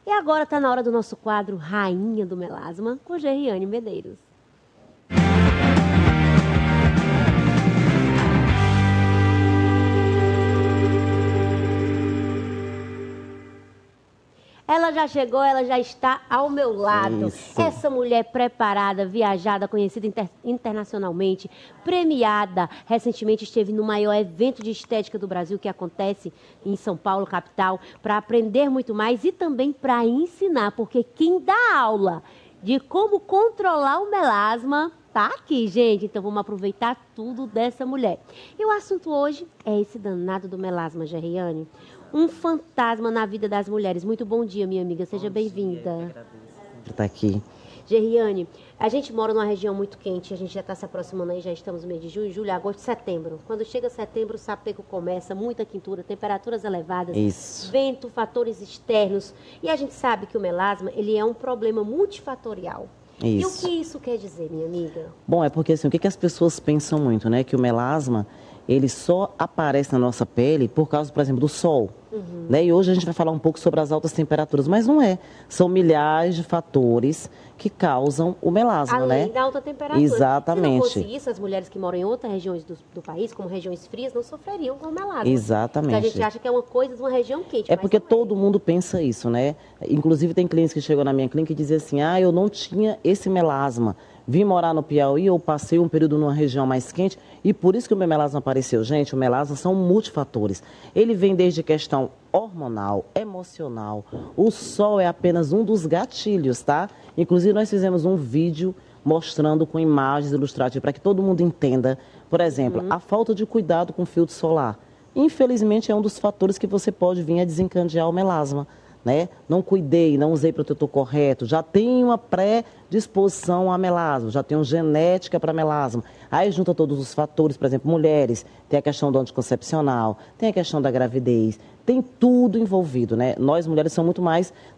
E agora está na hora do nosso quadro Rainha do Melasma, com Gerriane Medeiros. Ela já chegou, ela já está ao meu lado. Isso. Essa mulher preparada, viajada, conhecida internacionalmente, premiada. Recentemente esteve no maior evento de estética do Brasil, que acontece em São Paulo, capital, para aprender muito mais e também para ensinar, porque quem dá aula de como controlar o melasma tá aqui, gente. Então vamos aproveitar tudo dessa mulher. E o assunto hoje é esse danado do melasma, Gerriane. Um fantasma na vida das mulheres. Muito bom dia, minha amiga. Seja bem-vinda. Por estar aqui. Gerriane, a gente mora numa região muito quente. A gente já está se aproximando aí, já estamos no mês de junho, julho, agosto, setembro. Quando chega setembro, o sapeco começa, muita quintura, temperaturas elevadas, Isso. vento, fatores externos. E a gente sabe que o melasma, ele é um problema multifatorial. E o Isso. que isso quer dizer, minha amiga? Bom, é porque assim, o que as pessoas pensam muito, né? Que o melasma, ele só aparece na nossa pele por causa, por exemplo, do sol. Né? E hoje a gente vai falar um pouco sobre as altas temperaturas, mas não é. São milhares de fatores que causam o melasma, Além né? da alta temperatura. Exatamente. Se não fosse isso, as mulheres que moram em outras regiões do país, como regiões frias, não sofreriam com o melasma. Exatamente. Porque a gente acha que é uma coisa de uma região quente. É mas porque não todo mundo pensa isso, né? Inclusive tem clientes que chegam na minha clínica e dizem assim, eu não tinha esse melasma. Vim morar no Piauí, eu passei um período numa região mais quente e por isso que o meu melasma apareceu. Gente, o melasma são multifatores. Ele vem desde questão hormonal, emocional. O sol é apenas um dos gatilhos, tá? Inclusive nós fizemos um vídeo mostrando com imagens ilustrativas para que todo mundo entenda. Por exemplo, a falta de cuidado com o filtro solar. Infelizmente é um dos fatores que você pode vir a desencadear o melasma. Né? Não cuidei, não usei protetor correto, já tenho uma predisposição a melasma, já tenho genética para melasma. Aí junta todos os fatores, por exemplo, mulheres, tem a questão do anticoncepcional, tem a questão da gravidez, tem tudo envolvido, né? Nós mulheres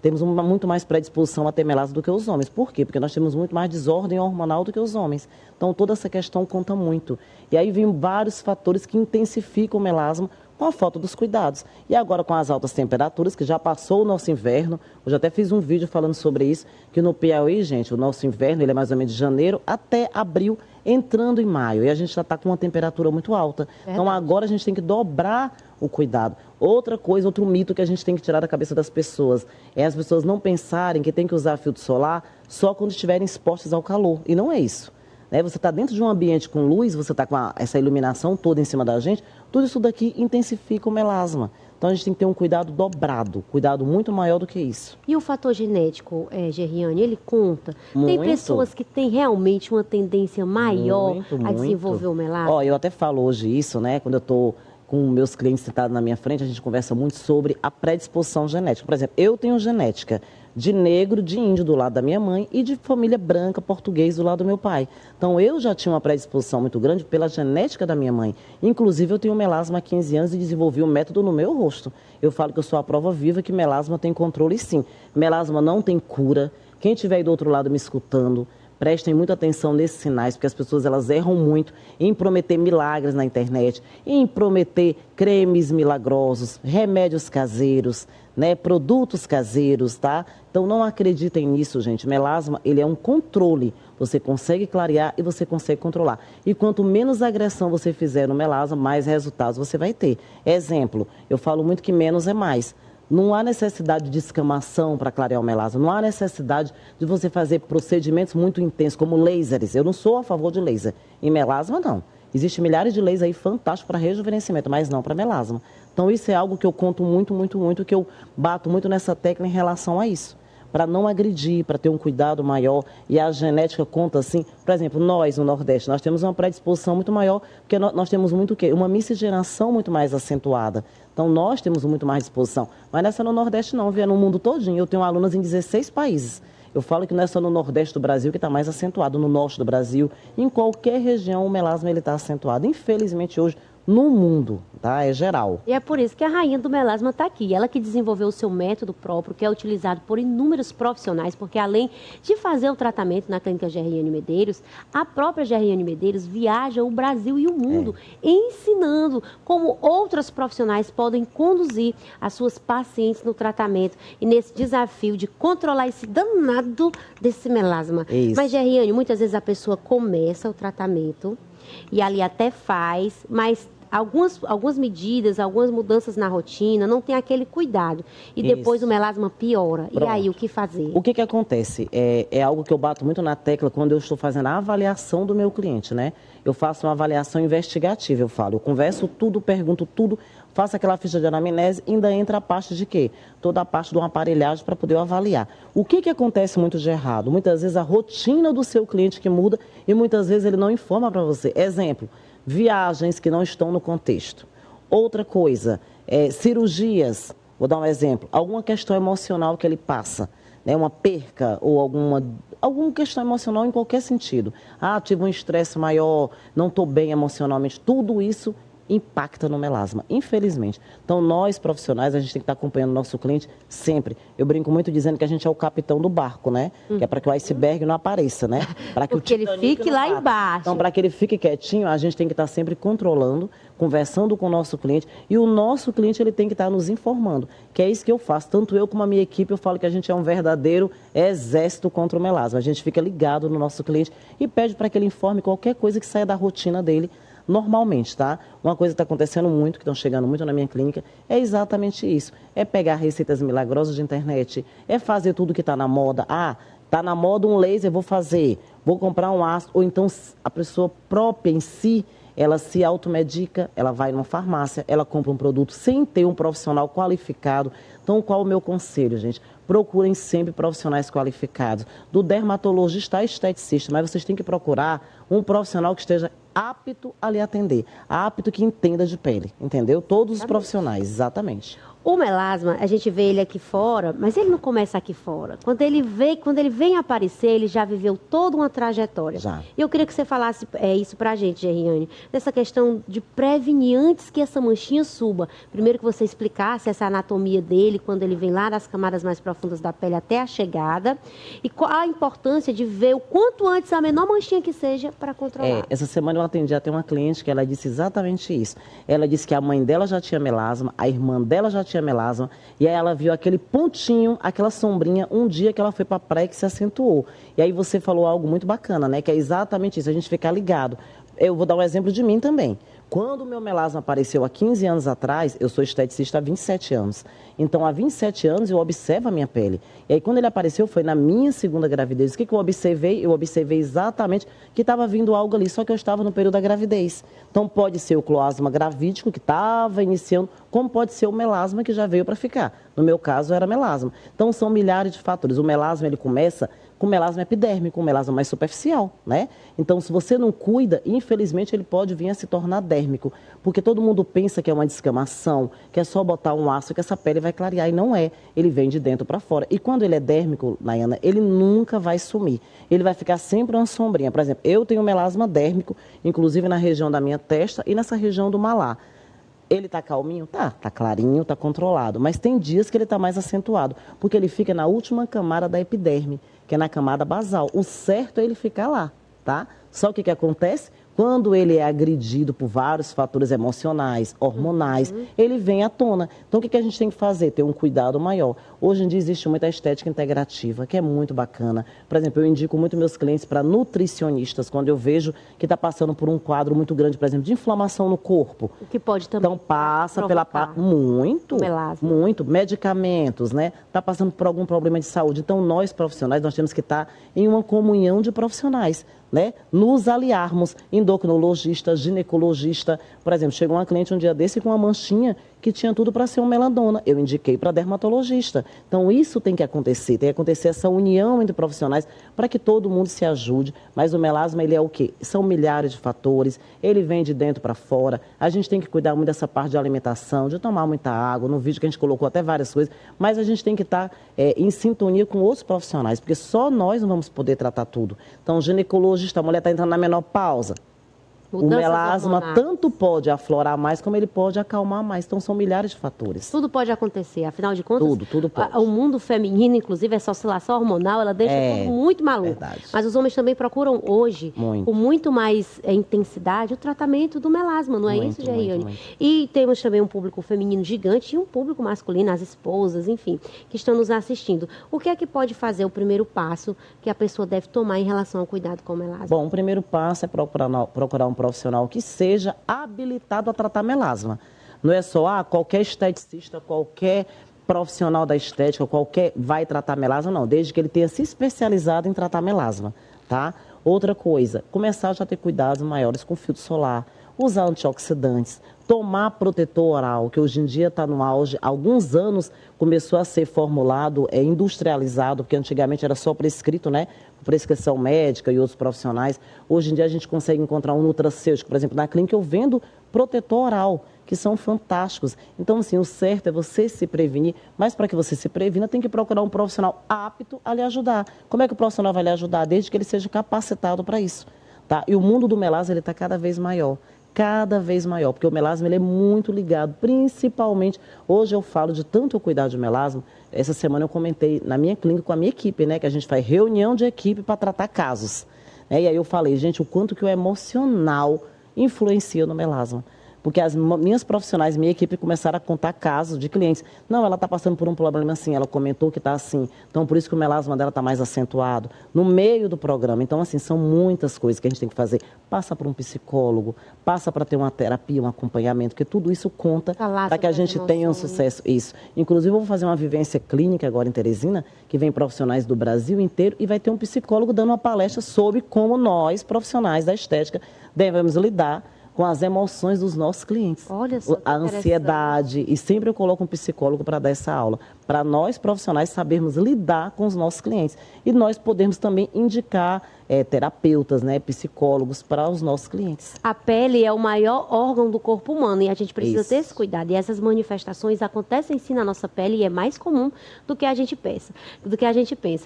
temos muito mais predisposição a ter melasma do que os homens. Por quê? Porque nós temos muito mais desordem hormonal do que os homens. Então toda essa questão conta muito. E aí vem vários fatores que intensificam o melasma com a falta dos cuidados. E agora com as altas temperaturas, que já passou o nosso inverno, eu já até fiz um vídeo falando sobre isso, que no Piauí, gente, o nosso inverno ele é mais ou menos de janeiro até abril, entrando em maio. E a gente já está com uma temperatura muito alta. Então agora a gente tem que dobrar o cuidado. Outra coisa, outro mito que a gente tem que tirar da cabeça das pessoas, é as pessoas não pensarem que tem que usar filtro solar só quando estiverem expostas ao calor. E não é isso. Você está dentro de um ambiente com luz, você está com essa iluminação toda em cima da gente, tudo isso daqui intensifica o melasma. Então a gente tem que ter um cuidado dobrado, cuidado muito maior do que isso. E o fator genético, Gerriane, ele conta? Muito. Tem pessoas que têm realmente uma tendência maior a desenvolver o melasma? Eu até falo hoje isso, né? Quando eu estou com meus clientes sentados na minha frente, a gente conversa muito sobre a predisposição genética. Por exemplo, eu tenho genética de negro, de índio do lado da minha mãe e de família branca, português do lado do meu pai. Então eu já tinha uma predisposição muito grande pela genética da minha mãe. Inclusive eu tenho melasma há 15 anos e desenvolvi um método no meu rosto. Eu falo que eu sou a prova viva que melasma tem controle sim. Melasma não tem cura. Quem estiver aí do outro lado me escutando, prestem muita atenção nesses sinais, porque as pessoas elas erram muito em prometer milagres na internet, em prometer cremes milagrosos, remédios caseiros, né, produtos caseiros, tá? Então não acreditem nisso, gente. Melasma, ele é um controle. Você consegue clarear e você consegue controlar. E quanto menos agressão você fizer no melasma, mais resultados você vai ter. Exemplo, eu falo muito que menos é mais. Não há necessidade de escamação para clarear o melasma. Não há necessidade de você fazer procedimentos muito intensos, como lasers. Eu não sou a favor de laser. Em melasma, não. Existem milhares de lasers aí fantásticos para rejuvenescimento, mas não para melasma. Então, isso é algo que eu conto muito, que eu bato muito nessa tecla em relação a isso. Para não agredir, para ter um cuidado maior. E a genética conta assim. Por exemplo, nós no Nordeste, nós temos uma predisposição muito maior, porque nós temos muito o quê? Uma miscigenação muito mais acentuada. Então, nós temos muito mais disposição. Mas não é só no Nordeste, não. Via no mundo todinho. Eu tenho alunas em 16 países. Eu falo que não é só no Nordeste do Brasil que está mais acentuado. No Norte do Brasil, em qualquer região, o melasma está acentuado. Infelizmente, hoje, no mundo, tá? É geral. E é por isso que a rainha do melasma está aqui. Ela que desenvolveu o seu método próprio, que é utilizado por inúmeros profissionais, porque além de fazer o tratamento na clínica Gerriane Medeiros, a própria Gerriane Medeiros viaja o Brasil e o mundo ensinando como outros profissionais podem conduzir as suas pacientes no tratamento e nesse desafio de controlar esse danado desse melasma. Mas, Gerriane, muitas vezes a pessoa começa o tratamento e ali até faz, mas algumas medidas, algumas mudanças na rotina, não tem aquele cuidado. E depois o melasma piora. Pronto. E aí, o que fazer? O que acontece? É algo que eu bato muito na tecla quando eu estou fazendo a avaliação do meu cliente, né? Eu faço uma avaliação investigativa, eu converso tudo, pergunto tudo, faço aquela ficha de anamnese e ainda entra a parte de quê? Toda a parte de uma aparelhagem para poder avaliar. O que acontece muito de errado? Muitas vezes a rotina do seu cliente que muda e muitas vezes ele não informa para você. Exemplo, viagens que não estão no contexto. Outra coisa, cirurgias, vou dar um exemplo, alguma questão emocional que ele passa, né, uma perca ou alguma questão emocional em qualquer sentido. Ah, tive um estresse maior, não estou bem emocionalmente, tudo isso impacta no melasma, infelizmente. Então, nós profissionais, a gente tem que estar acompanhando o nosso cliente sempre. Eu brinco muito dizendo que a gente é o capitão do barco, né? Que é para que o iceberg não apareça, né? Para que porque ele fique lá embaixo. Então, para que ele fique quietinho, a gente tem que estar sempre controlando, conversando com o nosso cliente. E o nosso cliente, ele tem que estar nos informando. Que é isso que eu faço. Tanto eu como a minha equipe, eu falo que a gente é um verdadeiro exército contra o melasma. A gente fica ligado no nosso cliente e pede para que ele informe qualquer coisa que saia da rotina dele, normalmente, tá? Uma coisa que está acontecendo muito, que estão chegando muito na minha clínica, é exatamente isso. É pegar receitas milagrosas de internet, é fazer tudo que está na moda. Ah, está na moda um laser, vou fazer, vou comprar um ácido. Ou então a pessoa própria em si, ela se automedica, ela vai numa farmácia, ela compra um produto sem ter um profissional qualificado. Então, qual o meu conselho, gente? Procurem sempre profissionais qualificados, do dermatologista a esteticista, mas vocês têm que procurar um profissional que esteja apto a lhe atender, apto que entenda de pele, entendeu? Todos os profissionais, exatamente. O melasma, a gente vê ele aqui fora, mas ele não começa aqui fora. Quando ele vem aparecer, ele já viveu toda uma trajetória. Já. E eu queria que você falasse isso pra gente, Gerriane, dessa questão de prevenir antes que essa manchinha suba. Primeiro que você explicasse essa anatomia dele, quando ele vem lá das camadas mais profundas da pele até a chegada, e qual a importância de ver o quanto antes a menor manchinha que seja para controlar. Essa semana eu atendi até uma cliente que ela disse exatamente isso. Ela disse que a mãe dela já tinha melasma, a irmã dela já tinha melasma, e aí ela viu aquele pontinho, aquela sombrinha, um dia que ela foi para a praia que se acentuou. E aí você falou algo muito bacana, né? Que é exatamente isso, a gente ficar ligado. Eu vou dar um exemplo de mim também. Quando o meu melasma apareceu há 15 anos atrás, eu sou esteticista há 27 anos. Então, há 27 anos eu observo a minha pele. E aí, quando ele apareceu, foi na minha segunda gravidez. O que eu observei? Eu observei exatamente que estava vindo algo ali, só que eu estava no período da gravidez. Então, pode ser o cloasma gravídico, que estava iniciando, como pode ser o melasma, que já veio para ficar. No meu caso, era melasma. Então, são milhares de fatores. O melasma, ele começa com melasma epidérmico, um melasma mais superficial, né? Então, se você não cuida, infelizmente, ele pode vir a se tornar dérmico, porque todo mundo pensa que é uma descamação, que é só botar um ácido que essa pele vai clarear, e não é. Ele vem de dentro para fora. E quando ele é dérmico, Nayana, ele nunca vai sumir. Ele vai ficar sempre uma sombrinha. Por exemplo, eu tenho melasma dérmico, inclusive na região da minha testa e nessa região do malar. Ele tá calminho? Tá clarinho, tá controlado. Mas tem dias que ele tá mais acentuado, porque ele fica na última camada da epiderme, que é na camada basal. O certo é ele ficar lá, tá? Só que acontece? Quando ele é agredido por vários fatores emocionais, hormonais, ele vem à tona. Então, o que a gente tem que fazer? Ter um cuidado maior. Hoje em dia existe muita estética integrativa, que é muito bacana. Por exemplo, eu indico muito meus clientes para nutricionistas, quando eu vejo que está passando por um quadro muito grande, por exemplo, de inflamação no corpo. O que pode também então, passa pela... Muito, medicamentos, né? Está passando por algum problema de saúde. Então, nós profissionais, nós temos que estar em uma comunhão de profissionais, né? Nos aliarmos, endocrinologista, ginecologista. Por exemplo, chegou uma cliente um dia desse com uma manchinha que tinha tudo para ser um melanoma. Eu indiquei para dermatologista. Então, isso tem que acontecer essa união entre profissionais para que todo mundo se ajude. Mas o melasma, ele é o quê? São milhares de fatores, ele vem de dentro para fora. A gente tem que cuidar muito dessa parte de alimentação, de tomar muita água. No vídeo que a gente colocou até várias coisas, mas a gente tem que estar em sintonia com outros profissionais, porque só nós não vamos poder tratar tudo. Então, ginecologista, a mulher está entrando na menopausa. O melasma tanto pode aflorar mais, como ele pode acalmar mais. Então, são milhares de fatores. Tudo pode acontecer, afinal de contas... Tudo pode. O mundo feminino, inclusive, essa oscilação hormonal, ela deixa tudo muito maluco. Verdade. Mas os homens também procuram hoje, com muito mais intensidade, o tratamento do melasma, não é isso, Gerriane? E temos também um público feminino gigante e um público masculino, as esposas, enfim, que estão nos assistindo. O que é que pode fazer o primeiro passo que a pessoa deve tomar em relação ao cuidado com o melasma? Bom, o primeiro passo é procurar um profissional que seja habilitado a tratar melasma. Não é só, qualquer esteticista, qualquer profissional da estética, qualquer vai tratar melasma, não. Desde que ele tenha se especializado em tratar melasma, tá? Outra coisa, começar já a ter cuidados maiores com filtro solar, usar antioxidantes, tomar protetor oral, que hoje em dia está no auge. Há alguns anos começou a ser formulado, industrializado, porque antigamente era só prescrito, né? Prescrição médica e outros profissionais. Hoje em dia a gente consegue encontrar um nutracêutico, por exemplo, na clínica eu vendo protetor oral, que são fantásticos. Então, assim, o certo é você se prevenir, mas para que você se previna, tem que procurar um profissional apto a lhe ajudar. Como é que o profissional vai lhe ajudar? Desde que ele seja capacitado para isso, tá? E o mundo do melasma, ele está cada vez maior, porque o melasma ele é muito ligado, principalmente, hoje eu falo de tanto eu cuidar de melasma, essa semana eu comentei na minha clínica com a minha equipe, né, que a gente faz reunião de equipe para tratar casos, né, e aí eu falei, gente, o quanto que o emocional influencia no melasma. Porque as minhas profissionais, minha equipe começaram a contar casos de clientes. Não, ela está passando por um problema assim, ela comentou que está assim. Então, por isso que o melasma dela está mais acentuado. No meio do programa. Então, assim, são muitas coisas que a gente tem que fazer. Passa por um psicólogo, passa para ter uma terapia, um acompanhamento, porque tudo isso conta para que a gente tenha um sucesso. Isso. Inclusive, eu vou fazer uma vivência clínica agora em Teresina, que vem profissionais do Brasil inteiro, e vai ter um psicólogo dando uma palestra sobre como nós, profissionais da estética, devemos lidar com as emoções dos nossos clientes. Olha só, a ansiedade, e sempre eu coloco um psicólogo para dar essa aula, para nós profissionais sabermos lidar com os nossos clientes. E nós podemos também indicar terapeutas, né, psicólogos para os nossos clientes. A pele é o maior órgão do corpo humano e a gente precisa ter esse cuidado. E essas manifestações acontecem sim na nossa pele e é mais comum do que a gente pensa.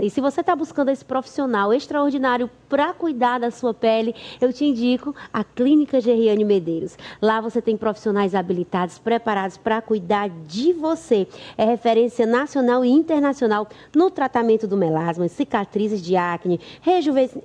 E se você está buscando esse profissional extraordinário para cuidar da sua pele, eu te indico a Clínica Gerriane Medeiros. Lá você tem profissionais habilitados, preparados para cuidar de você. É referência nacional e internacional no tratamento do melasma, cicatrizes de acne,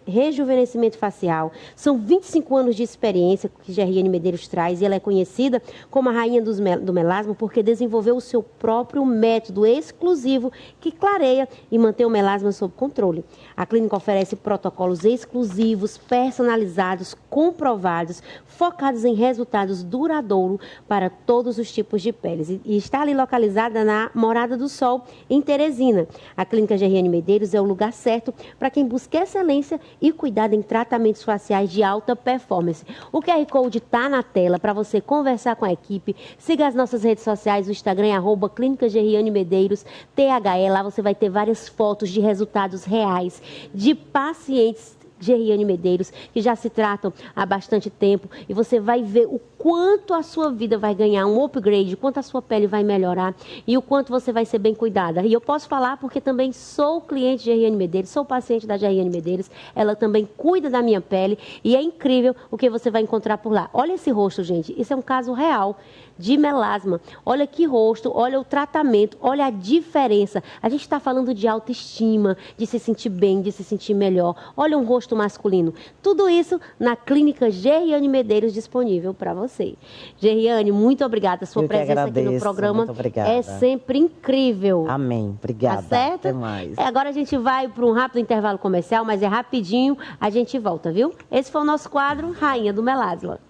rejuvenescimento facial. São 25 anos de experiência que Gerriane Medeiros traz e ela é conhecida como a rainha do melasma porque desenvolveu o seu próprio método exclusivo que clareia e mantém o melasma sob controle. A clínica oferece protocolos exclusivos, personalizados, comprovados, focados em resultados duradouros para todos os tipos de peles. E está ali localizada na Morada do Sol, em Teresina. A Clínica Gerriane Medeiros é o lugar certo para quem busca excelência e cuidado em tratamentos faciais de alta performance. O QR Code está na tela para você conversar com a equipe. Siga as nossas redes sociais, o Instagram é @Clínica Gerriane Medeiros, THE. Lá você vai ter várias fotos de resultados reais de pacientes Gerriane Medeiros, que já se tratam há bastante tempo, e você vai ver o quanto a sua vida vai ganhar um upgrade, o quanto a sua pele vai melhorar e o quanto você vai ser bem cuidada. E eu posso falar porque também sou cliente de Gerriane Medeiros, sou paciente da Gerriane Medeiros, ela também cuida da minha pele e é incrível o que você vai encontrar por lá. Olha esse rosto, gente, isso é um caso real de melasma. Olha que rosto, olha o tratamento, olha a diferença. A gente está falando de autoestima, de se sentir bem, de se sentir melhor. Olha um rosto masculino. Tudo isso na Clínica Gerriane Medeiros disponível para você. Gerriane, muito obrigada. Sua presença aqui no programa é sempre incrível. Amém. Obrigada. Tá certo? Até mais. Agora a gente vai para um rápido intervalo comercial, mas é rapidinho, a gente volta, viu? Esse foi o nosso quadro Rainha do Melasma.